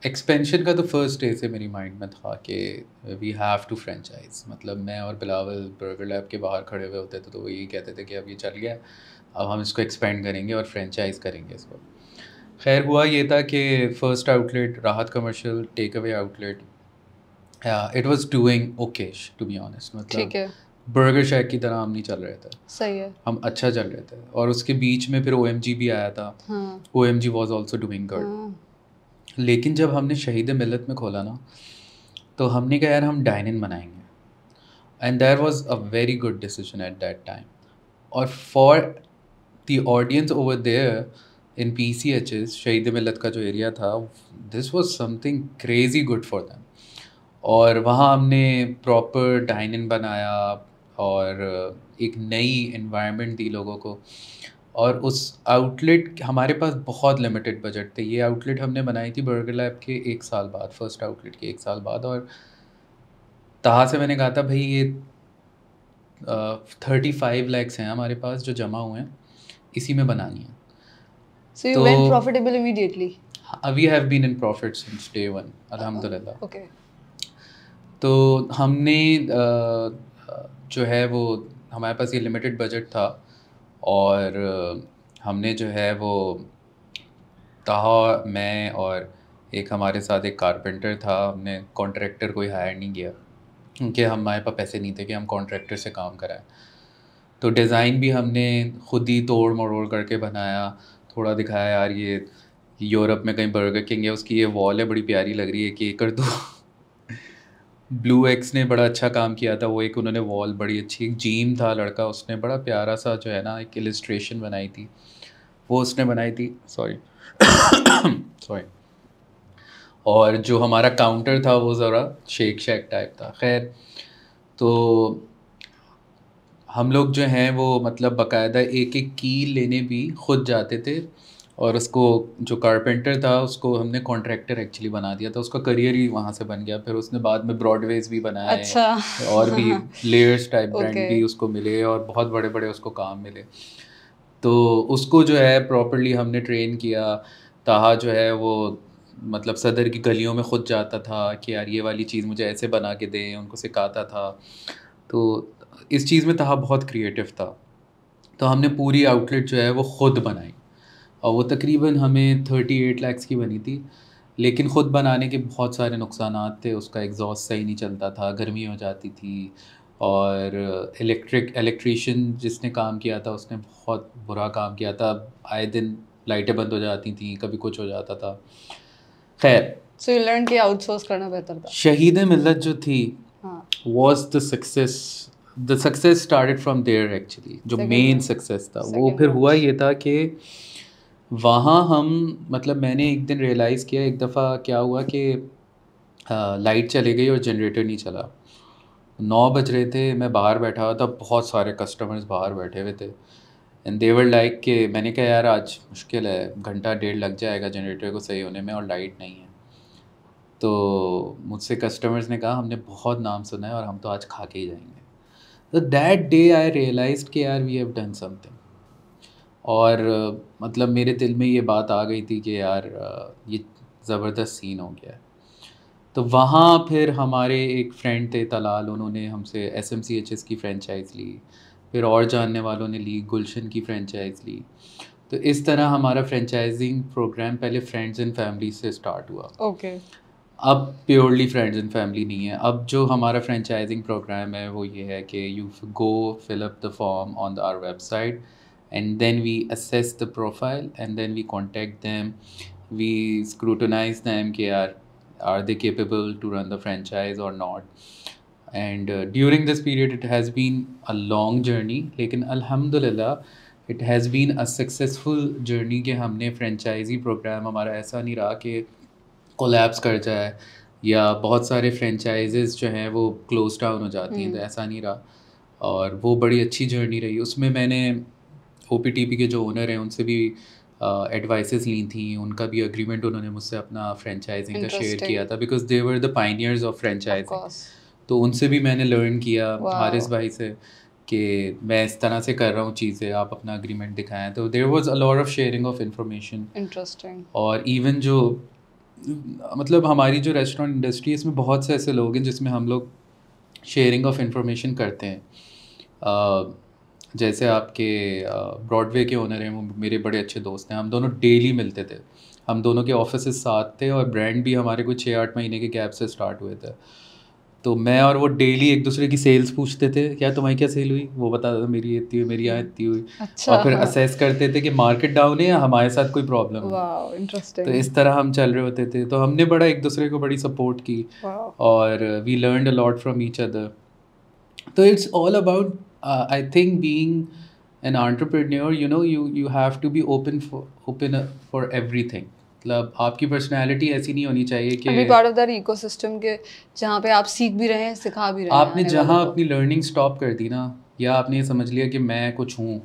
ایکسپینشن کا تو فرسٹ ڈے سے میری مائنڈ میں تھا کہ وی ہیو ٹو فرینچائز. مطلب میں اور بلاول برگر لیب کے باہر کھڑے ہوئے ہوتے تھے تو وہ یہی کہتے تھے کہ اب یہ چل گیا, اب ہم اس کو ایکسپینڈ کریں گے اور فرینچائز کریں گے اس کو. خیر ہوا یہ تھا کہ first outlet Rahat commercial take away outlet, it was doing okayish to be honest. مطلب ٹھیک ہے, برگر شیک کی طرح ہم نہیں چل رہے تھے. صحیح ہے. ہم اچھا چل رہے تھے. اور اس کے بیچ میں پھر او ایم جی بھی آیا تھا. O M G was also doing good. لیکن جب ہم نے شہید ملت میں کھولا نا تو ہم نے کہا یار ہم ڈائن ان بنائیں گے. And that was a very good decision at that time. اور for the audience over there in P C H S, Shaheed Millat کا جو ایریا تھا, this was something crazy good for them. اور وہاں ہم نے پراپر ڈائن ان بنایا اور ایک نئی انوائرمنٹ دی لوگوں کو. اور اس آؤٹ لیٹ, ہمارے پاس بہت لمیٹڈ بجٹ تھے. یہ آؤٹ لیٹ ہم نے بنائی تھی برگر لیب کے 1 سال بعد, فرسٹ آؤٹ لیٹ کے 1 سال بعد. اور تہا سے میں نے کہا تھا بھائی یہ 35 lakhs ہیں ہمارے پاس جو جمع ہوئے ہیں, اسی میں بنانی ہے. So you went profitable immediately? We have been in profit since day one, الحمدللہ. Okay. تو ہم نے جو ہے وہ, ہمارے پاس یہ لمیٹڈ بجٹ تھا اور ہم نے جو ہے وہ تہا, میں اور ایک ہمارے ساتھ ایک کارپینٹر تھا, ہم نے کانٹریکٹر کوئی ہائر نہیں کیا کیونکہ ہمارے پاس پیسے نہیں تھے کہ ہم کانٹریکٹر سے کام کرائیں. تو ڈیزائن بھی ہم نے خود ہی توڑ مروڑ کر کے بنایا. تھوڑا دکھایا یار یہ یورپ میں کہیں برگر کنگ ہے, اس کی یہ وال ہے بڑی پیاری لگ رہی ہے کہ یہ کر دو. بلو ایکس نے بڑا اچھا کام کیا تھا, وہ ایک انہوں نے وال بڑی اچھی, ایک جیم تھا لڑکا, اس نے بڑا پیارا سا جو ہے نا ایک السٹریشن بنائی تھی, وہ اس نے بنائی تھی. سوری. اور جو ہمارا کاؤنٹر تھا وہ ذرا شیک شیک ٹائپ تھا. خیر, تو ہم لوگ جو ہیں وہ مطلب باقاعدہ ایک ایک کیل لینے بھی خود جاتے تھے. اور اس کو جو کارپینٹر تھا اس کو ہم نے کانٹریکٹر ایکچولی بنا دیا تھا, اس کا کریئر ہی وہاں سے بن گیا. پھر اس نے بعد میں براڈ ویز بھی بنائے, اور بھی لیئرس ٹائپ برانڈ بھی اس کو ملے, اور بہت بڑے بڑے اس کو کام ملے. تو اس کو جو ہے پراپرلی ہم نے ٹرین کیا. تہا جو ہے وہ مطلب صدر کی گلیوں میں خود جاتا تھا کہ یار یہ والی چیز مجھے ایسے بنا کے دیں, ان کو سکھاتا تھا. تو اس چیز میں تہا بہت کریٹو تھا. تو ہم نے پوری آؤٹ لیٹ جو ہے وہ خود بنائی, اور وہ تقریباً ہمیں 38 lakhs کی بنی تھی. لیکن خود بنانے کے بہت سارے نقصانات تھے. اس کا ایگزاسٹ صحیح نہیں چلتا تھا, گرمی ہو جاتی تھی, اور الیکٹریشین جس نے کام کیا تھا اس نے بہت برا کام کیا تھا. آئے دن لائٹیں بند ہو جاتی تھیں, کبھی کچھ ہو جاتا تھا. خیر, سو یو لرن کہ آؤٹ سورس کرنا بہتر تھا. شہید ملت جو تھی was the success started from there actually. جو مین سکسیس تھا وہ پھر ہوا یہ تھا کہ وہاں ہم مطلب میں نے ایک دن ریئلائز کیا, ایک دفعہ کیا ہوا کہ لائٹ چلی گئی اور جنریٹر نہیں چلا. 9 بج رہے تھے, میں باہر بیٹھا ہوا تھا, بہت سارے کسٹمرز باہر بیٹھے ہوئے تھے. اینڈ دے ور لائک کہ میں نے کہا یار آج مشکل ہے, 1-1.5 لگ جائے گا جنریٹر کو صحیح ہونے میں, اور لائٹ نہیں ہے. تو مجھ سے کسٹمرز نے کہا ہم نے بہت نام سنا ہے اور ہم تو آج کھا کے ہی جائیں گے. تو دیٹ ڈے آئی ریئلائزڈ کہ یار we have done something. اور مطلب میرے دل میں یہ بات آ گئی تھی کہ یار یہ زبردست سین ہو گیا ہے. تو وہاں پھر ہمارے ایک فرینڈ تھے طلال, انہوں نے ہم سے SMCHS کی فرینچائز لی. پھر اور جاننے والوں نے لی, گلشن کی فرینچائز لی. تو اس طرح ہمارا فرینچائزنگ پروگرام پہلے فرینڈز اینڈ فیملی سے اسٹارٹ ہوا. اوکے. اب پیورلی فرینڈز اینڈ فیملی نہیں ہے. اب جو ہمارا فرینچائزنگ پروگرام ہے وہ یہ ہے کہ you go fill up the form on our website, and then we assess the profile, and then we contact them, we scrutinize them کہ are they capable to run the franchise or not. And during this period it has been a long journey, لیکن الحمدللہ it has been a successful journey کہ ہم نے franchisee programme ہمارا ایسا نہیں رہا کہ کولیپس کر جائے یا بہت سارے فرینچائزز جو ہیں وہ کلوز ڈاؤن ہو جاتی ہیں, تو ایسا نہیں رہا. اور وہ بڑی اچھی جرنی رہی. اس میں میں نے OPTP کے جو اونر ہیں ان سے بھی ایڈوائسز لی تھیں, ان کا بھی اگریمنٹ انہوں نے مجھ سے اپنا فرینچائزنگ کا شیئر کیا تھا, because they were the pioneers of franchising. تو ان سے بھی میں نے لرن کیا, حارث بھائی سے, کہ میں اس طرح سے کر رہا ہوں چیزیں, آپ اپنا اگریمنٹ دکھائیں. تو there was a lot of sharing of information. Interesting. اور ایون جو مطلب ہماری جو ریسٹورینٹ انڈسٹری ہے اس میں بہت سے ایسے لوگ ہیں جس میں ہم لوگ شیئرنگ آف انفارمیشن کرتے ہیں. جیسے آپ کے براڈ وے کے اونر ہیں, وہ میرے بڑے اچھے دوست ہیں, ہم دونوں ڈیلی ملتے تھے, ہم دونوں کے آفسز ساتھ تھے, اور برانڈ بھی ہمارے کوئی 6-8 مہینے کے گیپ سے اسٹارٹ ہوئے تھے. تو میں اور وہ ڈیلی ایک دوسرے کی سیلس پوچھتے تھے, کیا تمہاری کیا سیل ہوئی, وہ بتا دیتا میری اتنی ہوئی, میری یہاں اتنی ہوئی, اور پھر اسیس کرتے تھے کہ مارکیٹ ڈاؤن ہے یا ہمارے ساتھ کوئی پرابلم ہے. تو اس طرح ہم چل رہے ہوتے تھے. تو ہم نے بڑا ایک دوسرے کو بڑی سپورٹ کی, اور we learned a lot from each other. تو it's all about I think being an entrepreneur, you have to be open for everything. مطلب آپ کی پرسنالٹی ایسی نہیں ہونی چاہیے کہ be part of that ecosystem کے جہاں پہ آپ سیکھ بھی رہے ہیں, سکھا بھی رہے ہیں. آپ نے جہاں اپنی لرننگ اسٹاپ کر دی نا, یا آپ نے یہ سمجھ لیا کہ میں کچھ ہوں,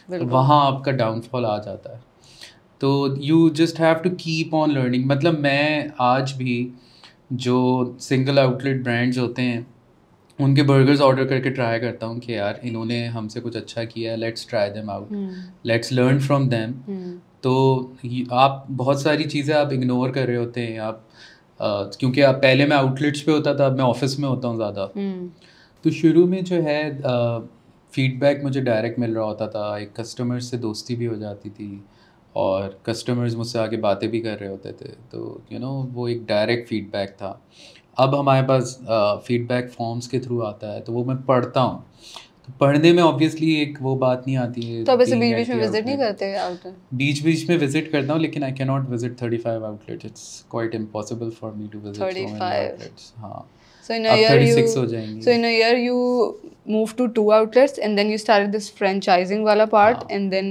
وہاں آپ کا ڈاؤن فال آ جاتا ہے. تو you just have to keep on learning. مطلب میں آج بھی جو سنگل آؤٹ لیٹ برانڈز ہوتے ہیں ان کے برگرز آرڈر کر کے ٹرائی کرتا ہوں کہ یار انہوں نے ہم سے کچھ اچھا کیا ہے, let's try them out, let's learn from them. تو آپ بہت ساری چیزیں آپ اگنور کر رہے ہوتے ہیں آپ, کیونکہ آپ پہلے میں آؤٹ لیٹس پہ ہوتا تھا, اب میں آفس میں ہوتا ہوں زیادہ. تو شروع میں جو ہے فیڈ بیک مجھے ڈائریکٹ مل رہا ہوتا تھا, ایک کسٹمر سے دوستی بھی ہو جاتی تھی, اور کسٹمرز مجھ سے آگے باتیں بھی کر رہے ہوتے تھے. تو وہ ایک ڈائریکٹ فیڈ بیک تھا. اب ہمارے پاس فیڈ بیک فارمس کے تھرو آتا ہے, تو وہ میں پڑھتا ہوں. تو پڑھنے میں آبویسلی ایک وہ بات نہیں آتی ہے. تو بیچ بیچ میں وزٹ نہیں کرتے آؤٹ لیٹ؟ بیچ میں وزٹ کرتا ہوں, لیکن I can not visit 35 outlets. It's quite impossible for me to visit 35 outlets. ہاں, So in a year you moved to 2 outlets and then you started this franchising wala part, and then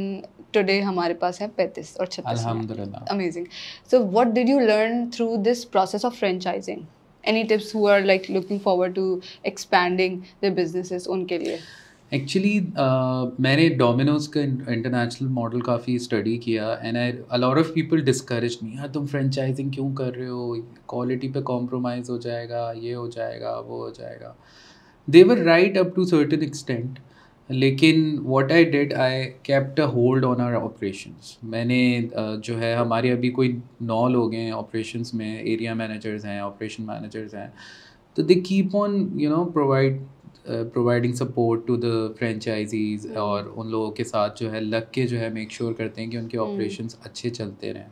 today ہمارے پاس ہے 35 اور 36. الحمدللہ. Amazing. So what did you learn through this process of franchising? Any tips who are like looking forward to expanding their businesses ان کے لیے؟ Actually میں نے Domino's کا international model کافی اسٹڈی کیا, and a lot of people discourage me, یار تم franchising کیوں کر رہے ہو, کوالٹی پہ کمپرومائز ہو جائے گا, یہ ہو جائے گا, وہ ہو جائے گا. They were right up to certain extent, لیکن what I did, I kept a hold on our operations. میں نے جو ہے ہمارے ابھی کوئی 9 لوگ ہیں آپریشنس میں, ایریا مینیجرز ہیں, آپریشن مینیجرز ہیں. تو they keep on providing support to the franchisees, اور ان لوگوں کے ساتھ جو ہے لگ کے جو ہے میک شیور کرتے ہیں کہ ان کے آپریشنس اچھے چلتے رہیں.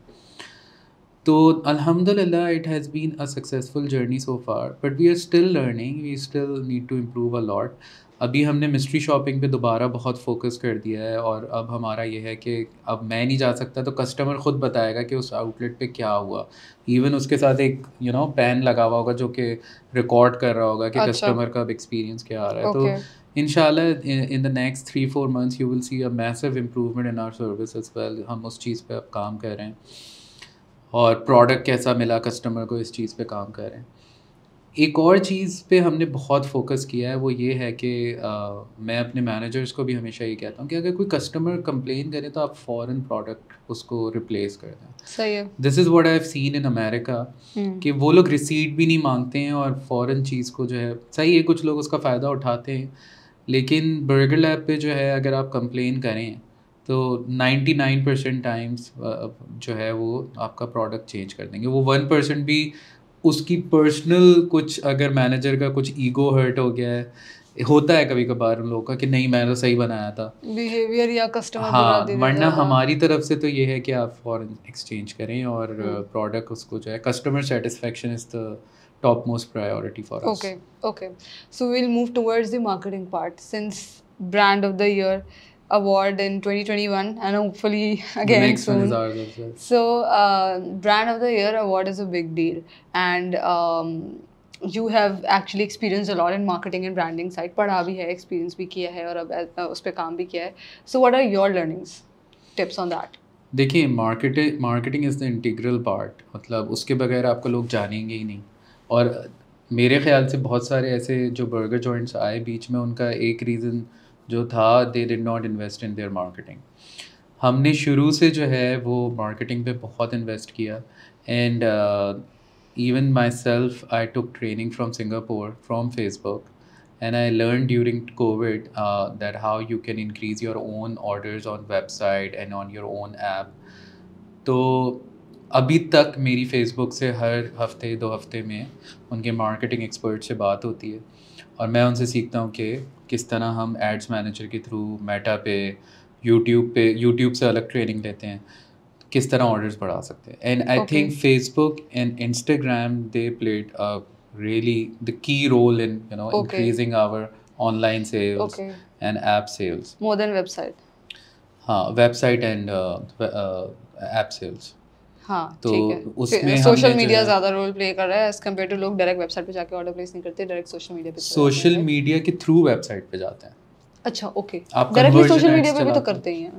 تو الحمدللہ it has been a successful journey so far, but we are still learning, we still need to improve a lot. ابھی ہم نے مسٹری شاپنگ پہ دوبارہ بہت فوکس کر دیا ہے, اور اب ہمارا یہ ہے کہ اب میں نہیں جا سکتا, تو کسٹمر خود بتائے گا کہ اس آؤٹ لیٹ پہ کیا ہوا. ایون اس کے ساتھ ایک پین لگا ہوا ہوگا جو کہ ریکارڈ کر رہا ہوگا کہ کسٹمر کا اب ایکسپیرینس کیا آ رہا ہے. تو انشاءاللہ in the next 3-4 months you will see a massive improvement in our service as well. ہم اس چیز پہ اب کام کر رہے ہیں, اور پروڈکٹ کیسا ملا کسٹمر کو, اس چیز پہ کام کر رہے ہیں. ایک اور چیز پہ ہم نے بہت فوکس کیا ہے, وہ یہ ہے کہ میں اپنے مینیجرس کو بھی ہمیشہ یہ کہتا ہوں کہ اگر کوئی کسٹمر کمپلین کرے تو آپ فوراً پروڈکٹ اس کو ریپلیس کر دیں. صحیح ہے. This is what I have seen in America, کہ وہ لوگ ریسیٹ بھی نہیں مانگتے ہیں اور فوراً چیز کو جو ہے, صحیح ہے کچھ لوگ اس کا فائدہ اٹھاتے ہیں, لیکن برگر لیب پہ جو ہے اگر آپ کمپلین کریں تو 99% ٹائمس جو ہے وہ آپ کا پروڈکٹ چینج کر دیں گے. وہ 1% بھی اس کی پرسنل کچھ اگر مینیجر کا کچھ ایگو ہرٹ ہو گیا ہے, ہوتا ہے کبھی کبھار ان لوگوں کا کہ نہیں میں تو صحیح بنایا تھا, بیہیویئر یا کسٹمر. ہاں, ورنہ ہماری طرف سے تو یہ ہے کہ آپ فوراً ایکسچینج کریں, اور پروڈکٹ اس کو جو ہے customer satisfaction is the top most priority for us. Okay. So we'll move towards the marketing part. Since Brand of the Year award in 2021 and hopefully again next soon. one is ours as well. So Brand of the Year award is a big deal, and you have actually experienced a lot in marketing and branding side. پڑھا بھی ہے, experience بھی کیا ہے, اور اب اس پہ کام بھی کیا ہے. So what are your learnings, tips on that? دیکھیے marketing is the integral part, مطلب اس کے بغیر آپ کو لوگ جانیں گے ہی نہیں. اور میرے خیال سے بہت سارے ایسے جو برگر جوائنٹس آئے بیچ میں, ان کا ایک ریزن جو تھا they did not invest in their marketing. ہم نے شروع سے جو ہے وہ مارکیٹنگ پہ بہت انویسٹ کیا, and even myself I took training from Singapore from Facebook, and I learn during COVID that how you can increase your own orders on website and on your own app. تو ابھی تک میری face بک سے ہر ہفتے 2 ہفتے میں ان کے marketing expert سے بات ہوتی ہے, اور میں ان سے سیکھتا ہوں کہ کس طرح ہم ایڈس مینیجر کے تھرو میٹا پہ یوٹیوب سے الگ ٹریننگ لیتے ہیں, کس طرح آرڈرز بڑھا سکتے ہیں. And I think Facebook and Instagram they played really the key role in increasing our online sales and app sales. More than website. website and app sales. ہاں تو اس میں سوشل میڈیا زیادہ role play کر رہا ہے as compare to لوگ direct web site پہ جا کے آرڈر پلیس نہیں کرتے, ڈائریکٹ سوشل میڈیا پہ سوشل میڈیا کے تھرو ویب سائٹ پہ جاتے ہیں. اچھا اوکے, ڈائریکٹلی سوشل میڈیا پہ بھی تو کرتے ہی ہیں.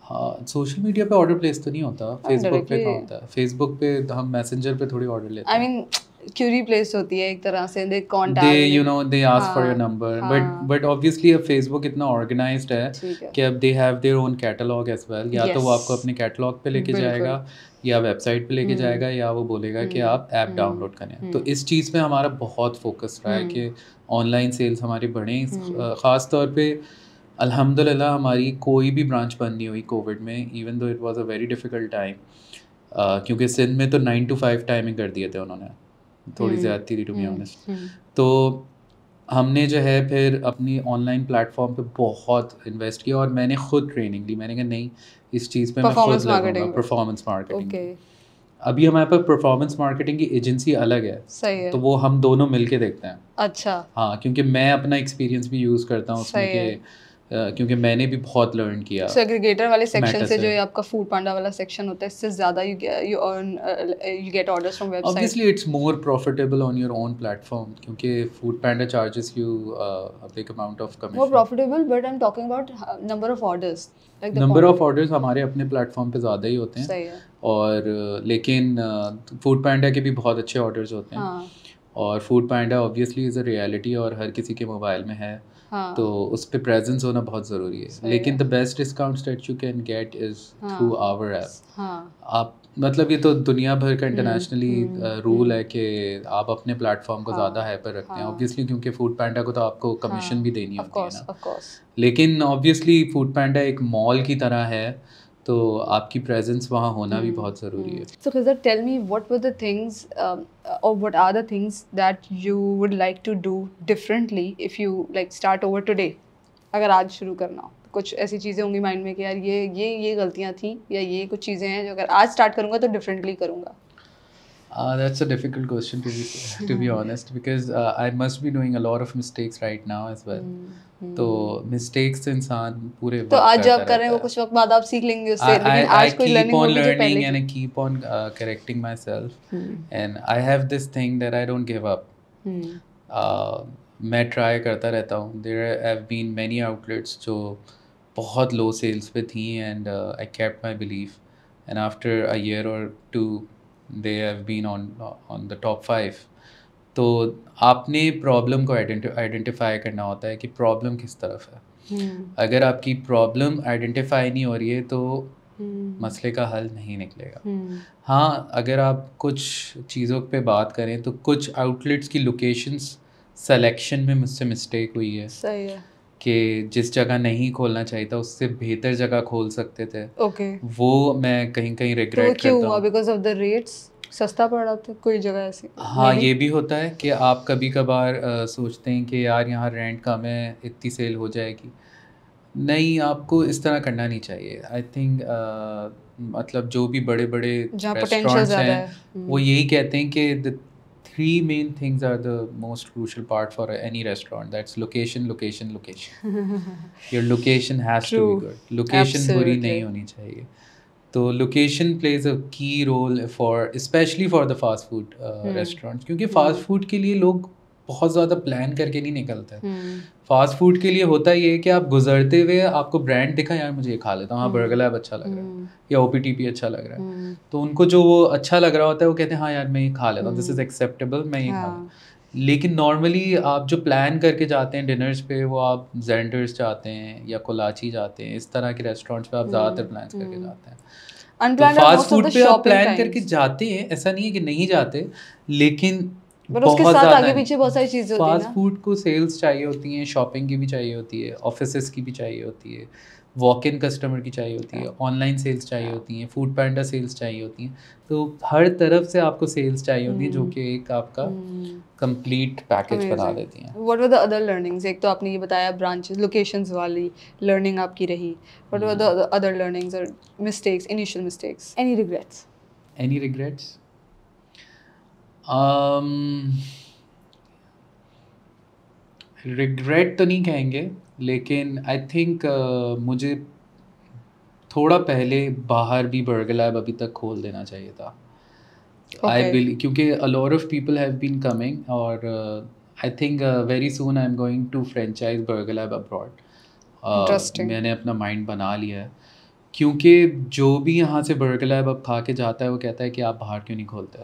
ہاں سوشل میڈیا پہ آرڈر پلیس تو نہیں ہوتا, فیس بک پہ ہوتا ہے. فیس بک پہ ہم میسنجر پہ تھوڑی آرڈر لیتے ہیں. آئی مین کیوری پلیس ہوتی ہے ایک طرح سے, they contact they ask for your number, but obviously اب فیس بک اتنا آرگنائزڈ ہے کہ اب they have their own catalogue as well. یا تو وہ آپ کو اپنے کیٹلاگ پہ لے کے جائے گا, یا ویب سائٹ پہ لے کے جائے گا, یا وہ بولے گا کہ آپ ایپ ڈاؤن لوڈ کریں. تو اس چیز پہ ہمارا بہت فوکس رہا ہے کہ آن لائن سیلس ہماری بڑھیں. خاص طور پہ الحمد للہ ہماری کوئی بھی برانچ بند نہیں ہوئی کووڈ میں, even though it was a very difficult time, کیونکہ سندھ میں تو 9 to 5 ٹائمنگ کر دیے تھے انہوں نے, تھوڑی زیادتی تھی ٹو بی آنیسٹ. تو ہم نے جو ہے پھر اپنی آن لائن پلیٹ فارم پہ بہت انویسٹ کیا, اور میں نے خود ٹریننگ لی. میں نے کہا نہیں اس چیز پہ میں خود لگوں گا, پرفارمنس مارکیٹنگ. ابھی ہمارے پاس پرفارمنس مارکیٹنگ کی ایجنسی الگ ہے, تو وہ ہم دونوں مل کے دیکھتے ہیں. اچھا ہاں, کیونکہ میں اپنا ایکسپیرینس بھی یوز کرتا ہوں اس میں, کہ کیونکہ میں نے بھی بہت لرن کیا. ایگریگیٹر والے سیکشن سے جو آپ کا فوڈ پانڈا والا سیکشن ہوتا ہے, اس سے زیادہ you get orders from website. Obviously it's more profitable on your own platform, کیونکہ food panda charges you a big amount of commission. More profitable, but I'm talking about number of orders. Number of orders ہمارے اپنے plate form پہ زیادہ ہی ہوتے ہیں, اور لیکن food panda کے بھی بہت اچھے آرڈرز ہوتے ہیں. اور food panda obviously is a reality, اور ہر کسی کے موبائل میں ہے, تو اس پہ پریزنس ہونا بہت ضروری ہے. لیکن the best discounts that you can get is through our app. آپ مطلب یہ تو دنیا بھر کا انٹرنیشنلی رول ہے کہ آپ اپنے پلیٹ فارم کو زیادہ ہائپر رکھتے ہیں, اوبیسلی کیونکہ فوڈ پینڈا کو تو آپ کو کمیشن بھی دینی ہوتی ہے نا. لیکن اوبیسلی فوڈ پینڈا ایک مال کی طرح ہے, تو آپ کی پریزنس وہاں ہونا بھی بہت ضروری ہے. So Khizar, tell me what were the things or what are the things that you would like to do differently if you like start over today? اگر آج شروع کرنا ہو, کچھ ایسی چیزیں ہوں گی مائنڈ میں کہ یار یہ غلطیاں تھیں, یا یہ کچھ چیزیں ہیں جو اگر آج اسٹارٹ کروں گا تو ڈفرینٹلی کروں گا. That's a difficult question to be honest, because I must be doing a lot of mistakes right now as well. تو mistakes تو انسان پورے وقت تو آج جب کر رہے ہیں وہ کچھ وقت بعد آپ سیکھ لیں گے اس سے, لیکن آج کوئی لرننگ ہوگی جو پہلے and I keep on correcting myself, and I have this thing that I don't give up. میں ٹرائی کرتا رہتا ہوں. there have been many outlets جو بہت لو سیلس پہ تھیں, and I kept my belief, and after a year or two they have been on the top 5. تو آپ نے پرابلم کو آئیڈینٹیفائی کرنا ہوتا ہے کہ پرابلم کس طرف ہے. اگر آپ کی پرابلم آئیڈینٹیفائی نہیں ہو رہی ہے تو مسئلے کا حل نہیں نکلے گا. ہاں, اگر آپ کچھ چیزوں پہ بات کریں تو کچھ آؤٹلیٹس کی لوکیشنس سلیکشن میں مجھ سے مسٹیک ہوئی ہے. صحیح ہے کہ جس جگہ نہیں کھولنا چاہیے تھا اس سے بہتر جگہ کھول سکتے تھے. اوکے, وہ میں کہیں ریگریٹ کرتا ہوں. کیوں ہوا؟ بیکاز آف دا ریٹس, سستا پڑ رہا تھا کوئی جگہ ایسی. ہاں, یہ بھی ہوتا ہے کہ آپ کبھی کبھار سوچتے ہیں کہ یار یہاں رینٹ کم ہے, اتنی سیل ہو جائے گی. نہیں, آپ کو اس طرح کرنا نہیں چاہیے. آئی تھنک مطلب جو بھی بڑے ریسٹورینٹس ہیں وہ یہی کہتے ہیں کہ the 3 main things are the most crucial part for any restaurant. That's location. Your location has to be good. Location بری نہیں ہونی چاہیے. تو location plays a key role for especially for the fast food restaurants, کیونکہ fast food کے لیے لوگ بہت زیادہ پلان کر کے نہیں نکلتے. فاسٹ فوڈ کے لیے ہوتا یہ ہے کہ آپ گزرتے ہوئے آپ کو برانڈ دکھا, یار مجھے یہ کھا لیتا ہوں, ہاں برگر لیب اچھا لگ رہا ہے, یا او پی ٹی پی اچھا لگ رہا ہے, تو ان کو جو وہ اچھا لگ رہا ہوتا ہے وہ کہتے ہیں ہاں یار میں یہ کھا لیتا ہوں, دس از ایکسیپٹیبل, میں یہ کھا لوں. لیکن نارملی آپ جو پلان کر کے جاتے ہیں ڈنرس پہ, وہ آپ زینڈرس جاتے ہیں یا کولاچی جاتے ہیں, اس طرح کے ریسٹورینٹس پہ آپ زیادہ تر پلان کر کے جاتے ہیں. فاسٹ فوڈ پہ آپ پلان کر کے جاتے ہیں, ایسا نہیں ہے کہ نہیں جاتے, لیکن بہت زیادہ آگے پیچھے بہت ساری چیزیں ہوتی ہیں. فاسٹ فوڈ کو سیلس چاہیے ہوتی ہیں, شاپنگ کی بھی چاہیے ہوتی ہے, آفیسز کی بھی چاہیے ہوتی ہے, واک ان کسٹمر کی چاہیے ہوتی ہے, آن لائن سیلس چاہیے ہوتی ہیں, فوڈ پینڈا سیلس چاہیے ہوتی ہیں. تو ہر طرف سے آپ کو سیلس چاہیے ہوتی ہیں جو کہ ایک آپ کا کمپلیٹ پیکج بنا دیتی ہیں. What are the other learnings? ایک تو آپ نے یہ بتایا برانچز لوکیشنز والی لرننگ آپ کی رہی, what are the other learnings اور mistakes, initial mistakes, any regrets? Regret تو نہیں کہیں گے, لیکن آئی تھنک مجھے تھوڑا پہلے باہر بھی برگر لیب ابھی تک کھول دینا چاہیے تھا. کیونکہ a lot of people have been coming, اور I think very soon I'm going to franchise Burger Lab abroad. میں نے اپنا مائنڈ بنا لیا ہے, کیونکہ جو بھی یہاں سے برگر لیب اب کھا کے جاتا ہے وہ کہتا ہے کہ آپ باہر کیوں نہیں کھولتے.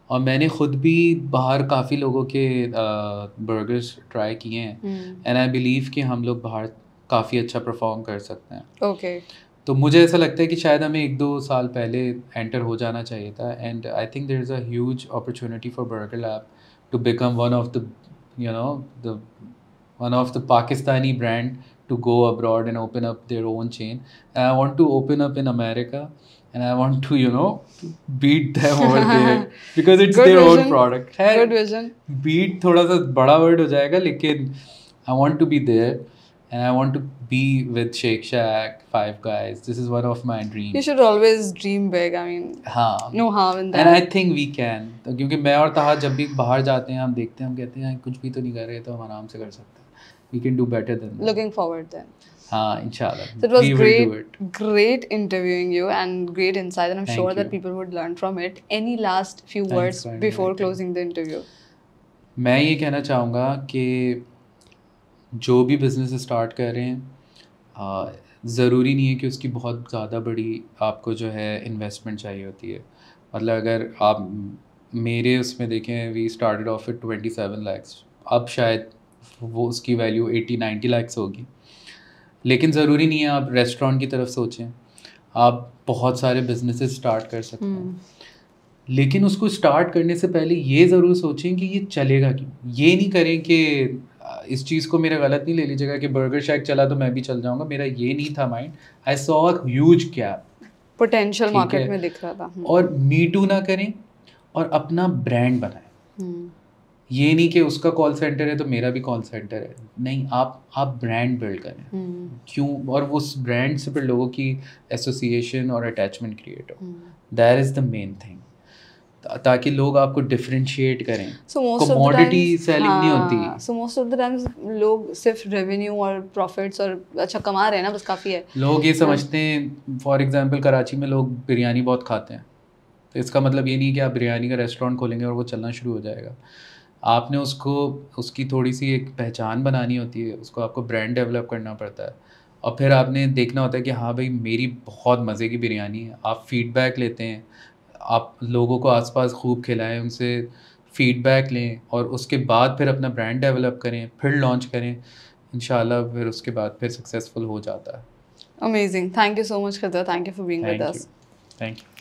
اور میں نے خود بھی باہر کافی لوگوں کے برگرز ٹرائی کیے ہیں, اینڈ آئی بلیو کہ ہم لوگ باہر کافی اچھا پرفارم کر سکتے ہیں. اوکے, تو مجھے ایسا لگتا ہے کہ شاید ہمیں 1-2 سال پہلے انٹر ہو جانا چاہیے تھا. And I think there is a huge opportunity for Burger Lab to become one of the Pakistani brand to go abroad and open up their own chain. And I want to open up in America, and I want to beat them over there because it's their own product. Good vision. Beat thoda sa bada word ho jayega, lekin I want to be there, and I want to be with Shake Shack, Five Guys. This is one of my dreams. You should always dream big. I mean, no harm in that. And I think we can. کیونکہ میں اور طاہر جب بھی باہر جاتے ہیں ہم دیکھتے ہیں, ہم کہتے ہیں کچھ بھی تو نہیں کر رہے, تو ہم آرام سے کر سکتے ہیں. We can do better than that. Looking forward then. Inshallah. So it was great interviewing you and great insight, and I'm sure that people would learn from it. Any last few words before closing the interview? میں یہ کہنا چاہوں گا کہ جو بھی business start کر رہے ہیں, ضروری نہیں ہے کہ اس کی بہت زیادہ بڑی آپ کو جو ہے انویسٹمنٹ چاہیے ہوتی ہے. مطلب اگر آپ میرے اس میں دیکھیں, we started off at 27 lakhs, اب شاید وہ اس کی ویلیو 80-90 lakhs ہوگی. لیکن ضروری نہیں ہے آپ ریسٹورینٹ کی طرف سوچیں, آپ بہت سارے بزنسز اسٹارٹ کر سکتے ہیں. لیکن اس کو اسٹارٹ کرنے سے پہلے یہ ضرور سوچیں کہ یہ چلے گا کیوں. یہ نہیں کریں کہ اس چیز کو میرا غلط نہیں لے لیجیے گا کہ برگر شیک چلا تو میں بھی چل جاؤں گا, میرا یہ نہیں تھا mind. I so a huge gap, potential market میں دکھ رہا تھا. اور می ٹو نہ کریں اور اپنا برانڈ بنائیں. یہ نہیں کہ اس کا کال سینٹر ہے تو میرا بھی کال سینٹر ہے, نہیں, آپ برانڈ بلڈ کریں. کیوں, اور اس برانڈ سے پھر لوگوں کی ایسوسیشن اور اٹیچمنٹ کریٹ ہو. That is the main thing, تاکہ لوگ آپ کو ڈفرینشیٹ کریں. کموڈٹی سیلنگ نہیں ہوتی. So most of the times لوگ صرف ریونیو اور پروفٹس اور اچھا کما رہے ہیں نا, بس کافی ہے. لوگ یہ سمجھتے ہیں, فار ایگزامپل کراچی میں لوگ بریانی بہت کھاتے ہیں, تو اس کا مطلب یہ نہیں کہ آپ بریانی کا ریسٹورینٹ کھولیں گے اور وہ چلنا شروع ہو جائے گا. آپ نے اس کی تھوڑی سی ایک پہچان بنانی ہوتی ہے, اس کو آپ کو برانڈ ڈیولپ کرنا پڑتا ہے, اور پھر آپ نے دیکھنا ہوتا ہے کہ ہاں بھائی میری بہت مزے کی بریانی ہے. آپ فیڈ بیک لیتے ہیں, آپ لوگوں کو آس پاس خوب کھلائیں, ان سے فیڈ بیک لیں, اور اس کے بعد پھر اپنا برانڈ ڈیولپ کریں, پھر لانچ کریں. انشاءاللہ پھر اس کے بعد پھر سکسیزفل ہو جاتا ہے. Amazing. Thank you so much, Khadra. Thank you for being with us. Thank you.